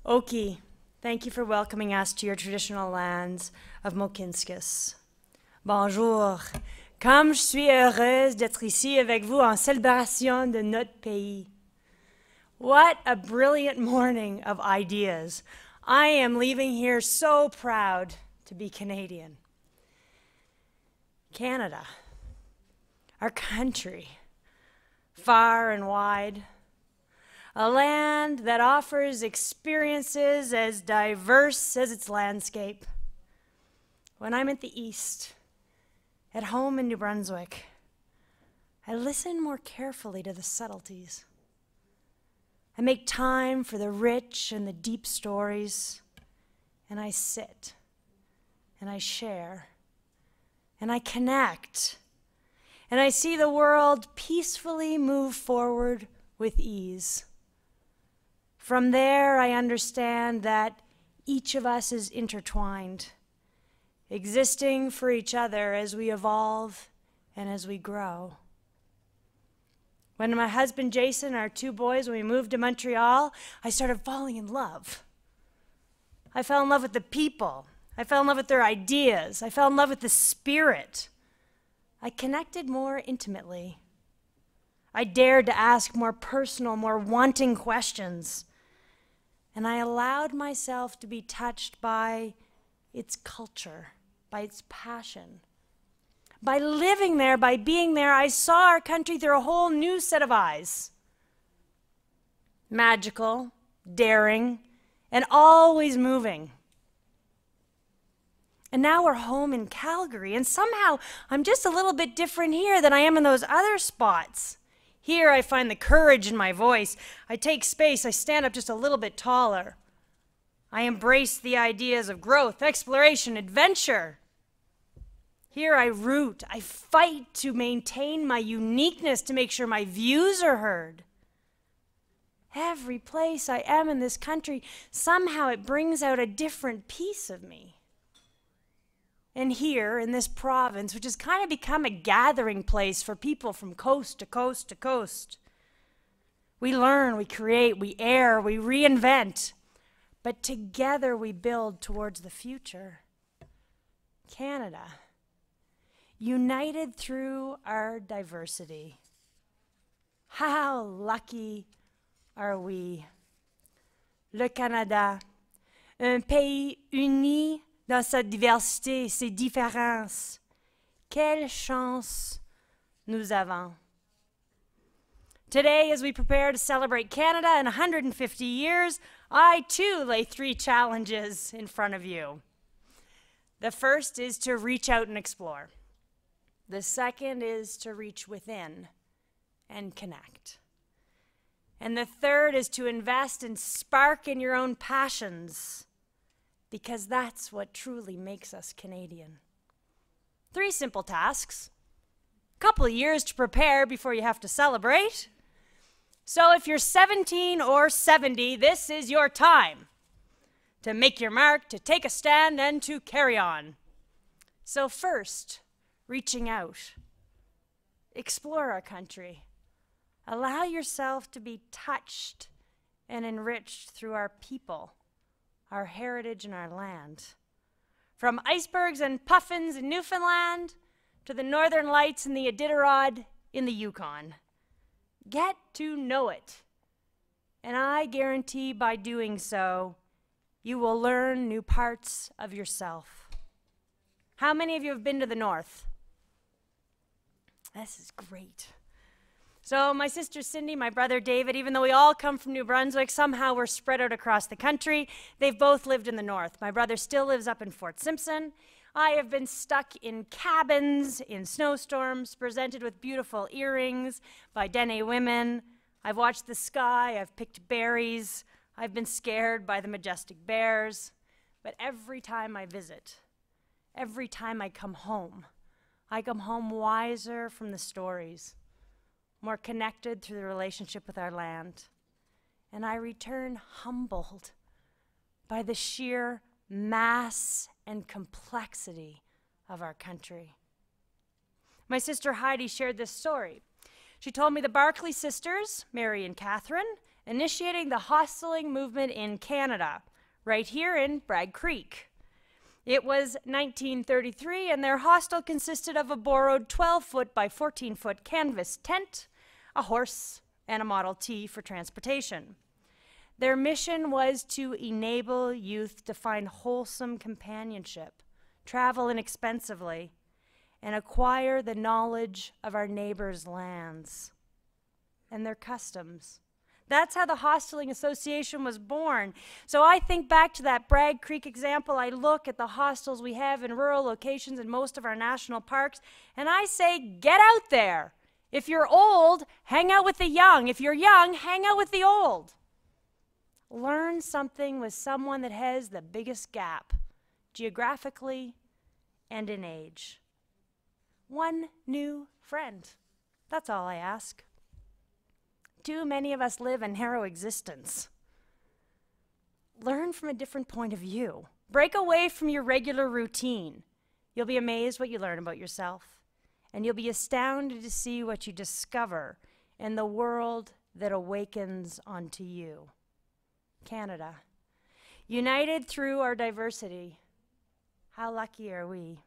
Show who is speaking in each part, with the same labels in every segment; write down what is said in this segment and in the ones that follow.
Speaker 1: Oki, thank you for welcoming us to your traditional lands of Mokinskis. Bonjour. Comme je suis heureuse d'être ici avec vous en célébration de notre pays. What a brilliant morning of ideas. I am leaving here so proud to be Canadian. Canada, our country, far and wide, a land that offers experiences as diverse as its landscape. When I'm at the East, at home in New Brunswick, I listen more carefully to the subtleties. I make time for the rich and the deep stories, and I sit, and I share, and I connect, and I see the world peacefully move forward with ease. From there, I understand that each of us is intertwined, existing for each other as we evolve and as we grow. When my husband Jason and our two boys, when we moved to Montreal, I started falling in love. I fell in love with the people. I fell in love with their ideas. I fell in love with the spirit. I connected more intimately. I dared to ask more personal, more wanting questions. And I allowed myself to be touched by its culture, by its passion. By living there, by being there, I saw our country through a whole new set of eyes. Magical, daring, and always moving. And now we're home in Calgary, and somehow I'm just a little bit different here than I am in those other spots. Here I find the courage in my voice. I take space, I stand up just a little bit taller. I embrace the ideas of growth, exploration, adventure. Here I root, I fight to maintain my uniqueness, to make sure my views are heard. Every place I am in this country, somehow it brings out a different piece of me. And here in this province, which has kind of become a gathering place for people from coast to coast to coast, we learn, we create, we err, we reinvent, but together we build towards the future. Canada, united through our diversity. How lucky are we? Le Canada, un pays uni dans sa diversité, ses différences. Quelle chance nous avons. Today, as we prepare to celebrate Canada in 150 years, I too lay 3 challenges in front of you. The first is to reach out and explore. The second is to reach within and connect. And the third is to invest and spark in your own passions, because that's what truly makes us Canadian. 3 simple tasks, a couple of years to prepare before you have to celebrate. So if you're 17 or 70, this is your time to make your mark, to take a stand, and to carry on. So first, reaching out. Explore our country. Allow yourself to be touched and enriched through our people, our heritage, and our land. From icebergs and puffins in Newfoundland to the northern lights and the Iditarod in the Yukon. Get to know it. And I guarantee by doing so, you will learn new parts of yourself. How many of you have been to the north? This is great. So my sister Cindy, my brother David, even though we all come from New Brunswick, somehow we're spread out across the country. They've both lived in the north. My brother still lives up in Fort Simpson. I have been stuck in cabins, in snowstorms, presented with beautiful earrings by Dene women. I've watched the sky, I've picked berries, I've been scared by the majestic bears. But every time I visit, every time I come home wiser from the stories, more connected through the relationship with our land. And I return humbled by the sheer mass and complexity of our country. My sister Heidi shared this story. She told me the Barclay sisters, Mary and Catherine, initiating the hosteling movement in Canada, right here in Bragg Creek. It was 1933, and their hostel consisted of a borrowed 12-foot by 14-foot canvas tent, a horse, and a Model T for transportation. Their mission was to enable youth to find wholesome companionship, travel inexpensively, and acquire the knowledge of our neighbors' lands and their customs. That's how the Hosteling Association was born. So I think back to that Bragg Creek example. I look at the hostels we have in rural locations in most of our national parks, and I say, get out there. If you're old, hang out with the young. If you're young, hang out with the old. Learn something with someone that has the biggest gap, geographically and in age. One new friend. That's all I ask. Too many of us live a narrow existence. Learn from a different point of view. Break away from your regular routine. You'll be amazed what you learn about yourself, and you'll be astounded to see what you discover in the world that awakens onto you. Canada, united through our diversity. How lucky are we?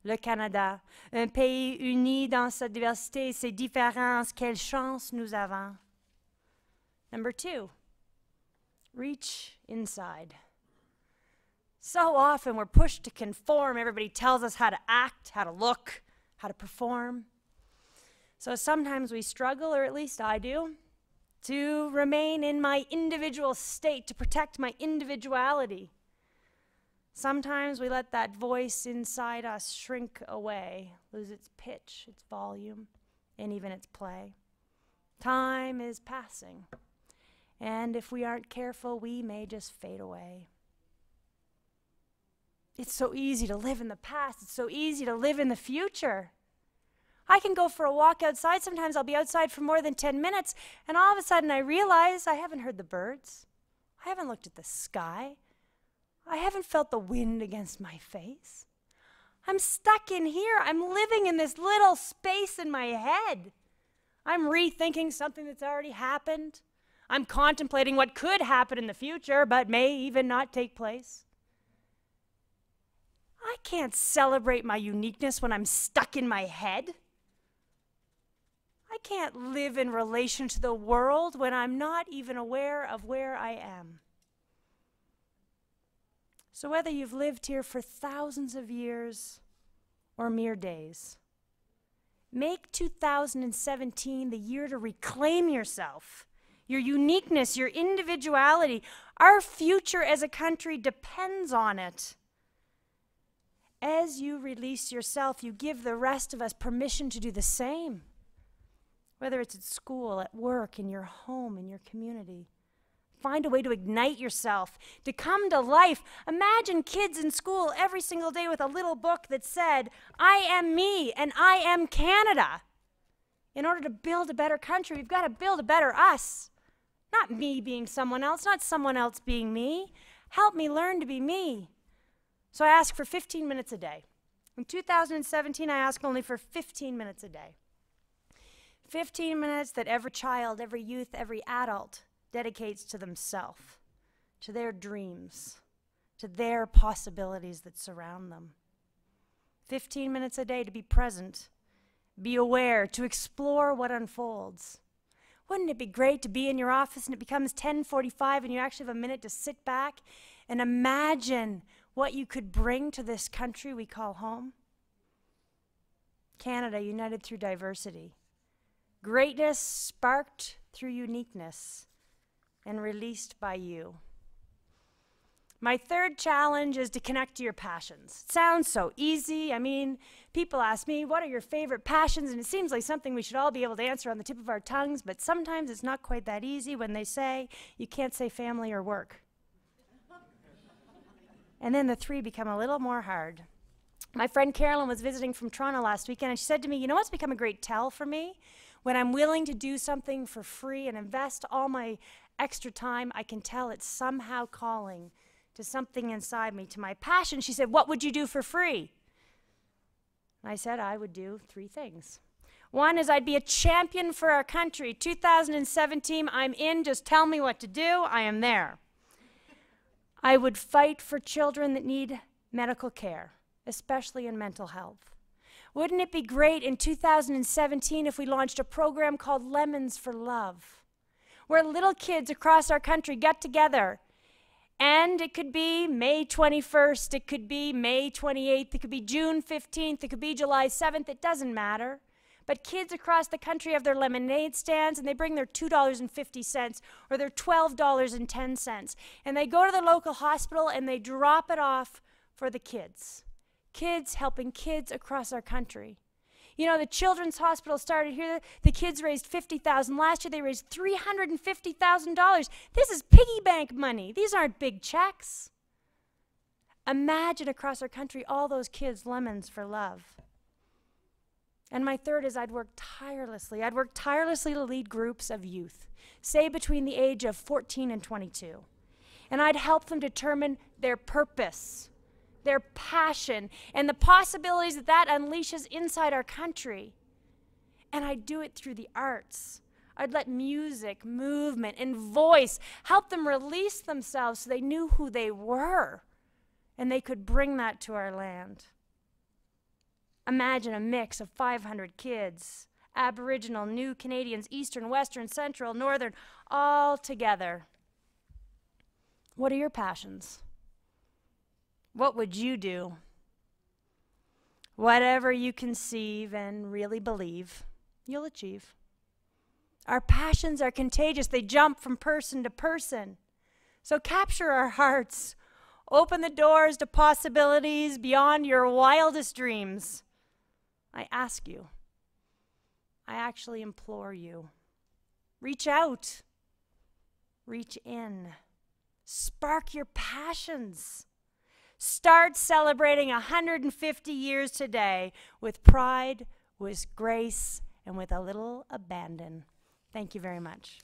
Speaker 1: Le Canada, un pays uni dans sa diversité et ses différences, quelle chance nous avons. Number 2, reach inside. So often we're pushed to conform. Everybody tells us how to act, how to look, how to perform. So sometimes we struggle, or at least I do, to remain in my individual state, to protect my individuality. Sometimes we let that voice inside us shrink away, lose its pitch, its volume, and even its play. Time is passing, and if we aren't careful, we may just fade away. It's so easy to live in the past. It's so easy to live in the future. I can go for a walk outside. Sometimes I'll be outside for more than 10 minutes, and all of a sudden I realize I haven't heard the birds. I haven't looked at the sky. I haven't felt the wind against my face. I'm stuck in here. I'm living in this little space in my head. I'm rethinking something that's already happened. I'm contemplating what could happen in the future, but may even not take place. I can't celebrate my uniqueness when I'm stuck in my head. I can't live in relation to the world when I'm not even aware of where I am. So whether you've lived here for thousands of years or mere days, make 2017 the year to reclaim yourself, your uniqueness, your individuality. Our future as a country depends on it. As you release yourself, you give the rest of us permission to do the same, whether it's at school, at work, in your home, in your community. Find a way to ignite yourself, to come to life. Imagine kids in school every single day with a little book that said, I am me and I am Canada. In order to build a better country, we've got to build a better us. Not me being someone else, not someone else being me. Help me learn to be me. So I ask for 15 minutes a day. In 2017, I ask only for 15 minutes a day. 15 minutes that every child, every youth, every adult dedicates to themselves, to their dreams, to their possibilities that surround them. 15 minutes a day to be present, be aware, to explore what unfolds. Wouldn't it be great to be in your office and it becomes 10:45 and you actually have a minute to sit back and imagine what you could bring to this country we call home? Canada, united through diversity. Greatness sparked through uniqueness and released by you. My third challenge is to connect to your passions. It sounds so easy. I mean, people ask me, what are your favorite passions? And it seems like something we should all be able to answer on the tip of our tongues, but sometimes it's not quite that easy when they say, you can't say family or work. And then the 3 become a little more hard. My friend Carolyn was visiting from Toronto last weekend, and she said to me, you know what's become a great tell for me? When I'm willing to do something for free and invest all my extra time, I can tell it's somehow calling to something inside me, to my passion. She said, what would you do for free? And I said, I would do 3 things. One is I'd be a champion for our country. 2017, I'm in, just tell me what to do, I am there. I would fight for children that need medical care, especially in mental health. Wouldn't it be great in 2017 if we launched a program called Lemons for Love, where little kids across our country get together, and it could be May 21st, it could be May 28th, it could be June 15th, it could be July 7th, it doesn't matter. But kids across the country have their lemonade stands, and they bring their $2.50 or their $12.10. And they go to the local hospital and they drop it off for the kids. Kids helping kids across our country. You know, the Children's Hospital started here. The kids raised $50,000. Last year they raised $350,000. This is piggy bank money. These aren't big checks. Imagine across our country all those kids, Lemons for Love. And my third is I'd work tirelessly. I'd work tirelessly to lead groups of youth, say between the age of 14 and 22. And I'd help them determine their purpose, their passion, and the possibilities that that unleashes inside our country. And I'd do it through the arts. I'd let music, movement, and voice help them release themselves so they knew who they were, and they could bring that to our land. Imagine a mix of 500 kids, Aboriginal, New Canadians, Eastern, Western, Central, Northern, all together. What are your passions? What would you do? Whatever you conceive and really believe, you'll achieve. Our passions are contagious. They jump from person to person. So capture our hearts. Open the doors to possibilities beyond your wildest dreams. I ask you, I actually implore you, reach out, reach in, spark your passions. Start celebrating 150 years today with pride, with grace, and with a little abandon. Thank you very much.